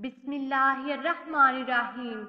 बिस्मिल्लाहिर्रहमानिर्रहीम।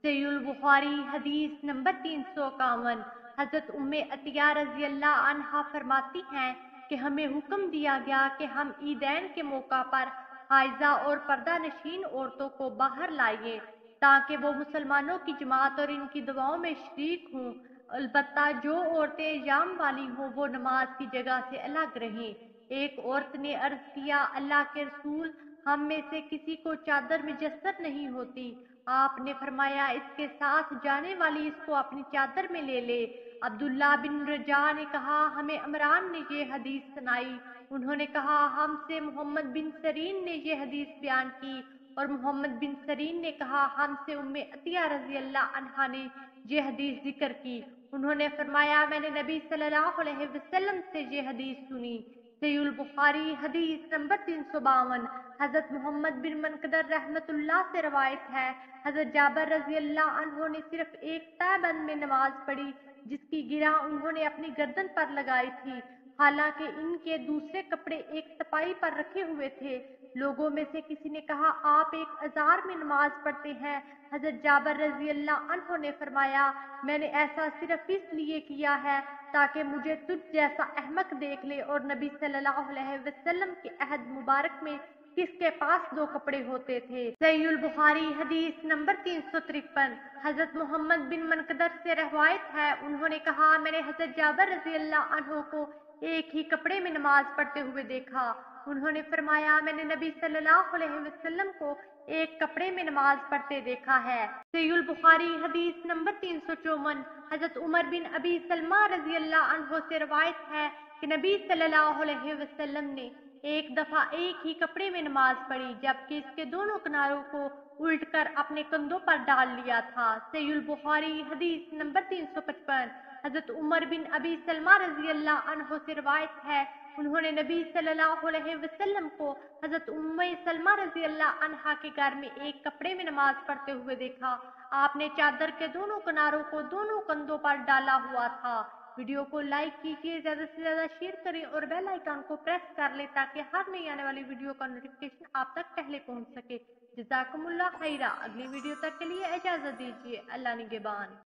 सहीहुल बुखारी हदीस नंबर 351। हजरत उम्मे अतिया रजी अल्लाह अन्हा फरमाती हैं कि हमें हुक्म दिया गया कि हम ईदैन के मौका पर हाइजा और पर्दा नशीन औरतों को बाहर लाइए ताकि वो मुसलमानों की जमात और इनकी दुआओं में शरीक हों। अलबत्ता जो औरतें याम वाली हों वो नमाज की जगह से अलग रहें। एक औरत ने अर्ज किया, अल्लाह के रसूल, हम में से किसी को चादर मुयस्सर नहीं होती। आपने फरमाया, इसके साथ जाने वाली इसको अपनी चादर में ले ले। अब्दुल्ला बिन रजा ने कहा, हमें इमरान ने ये हदीस सुनाई। उन्होंने कहा, हमसे मोहम्मद बिन सरीन ने ये हदीस बयान की और मोहम्मद बिन सरीन ने कहा, हमसे उम्मे अतिया रजी अल्लाह अन्हा ने ये हदीस जिक्र की। उन्होंने फरमाया, मैंने नबी सल्लल्लाहु अलैहि वसल्लम से ये हदीस सुनी। सहीहुल बुखारी हदीस नंबर 352। हजरत मोहम्मद बिन मनकदर रहमतुल्लाह से रवायत है, हजरत जाबर रजी अल्लाह अन्हो ने सिर्फ एक तहबंद में नमाज पढ़ी जिसकी गिरा उन्होंने अपनी गर्दन पर लगाई थी, हालांकि इनके दूसरे कपड़े एक तपाई पर रखे हुए थे। लोगों में से किसी ने कहा, आप एक अजार में नमाज पढ़ते हैं। हजरत जाबर रजी अल्लाह अन्हो ने फरमाया, मैंने ऐसा सिर्फ इसलिए किया है ताकि मुझे तुझ जैसा अहमक देख ले और नबी सल्लल्लाहु अलैहि वसल्लम के अहद मुबारक में किसके पास दो कपड़े होते थे। सहीहुल बुखारी हदीस नंबर 353। हजरत मोहम्मद बिन मनकदर से रवायत है, उन्होंने कहा, मैंने हजरत जाबर रजी अल्लाह अन्हो को एक ही कपड़े में नमाज पढ़ते हुए देखा। उन्होंने फरमाया, मैंने नबी सल्लल्लाहु अलैहि वसल्लम को एक कपड़े में नमाज पढ़ते देखा है। सहीहुल बुखारी हदीस नंबर 354। हजरत उमर बिन अबी सलमा रजी अल्लाह अन्हो से रवायत है कि नबी सल्लल्लाहु अलैहि वसल्लम ने एक दफा एक ही कपड़े में नमाज पढ़ी जबकि इसके दोनों किनारों को उल्ट कर अपने कंधों पर डाल लिया था। सहीहुल बुखारी हदीस नंबर 355। हजरत उमर बिन अबी सलमा रजी अल्लाह अन्हो से रवायत है, उन्होंने नबी सल्लल्लाहु अलैहि वसल्लम को हजरत उम्मे सलमा रजी अल्लाह अन्हा के घर में एक कपड़े में नमाज पढ़ते हुए देखा। आपने चादर के दोनों किनारों को दोनों कंधों पर डाला हुआ था। वीडियो को लाइक कीजिए, ज्यादा से ज्यादा शेयर करें और बेल आइकन को प्रेस कर लें ताकि हर नई आने वाली वीडियो का नोटिफिकेशन आप तक पहले पहुंच सके। जज़ाकुमुल्लाह खैरा। अगली वीडियो तक के लिए इजाजत दीजिए। अल्लाह निगहबान।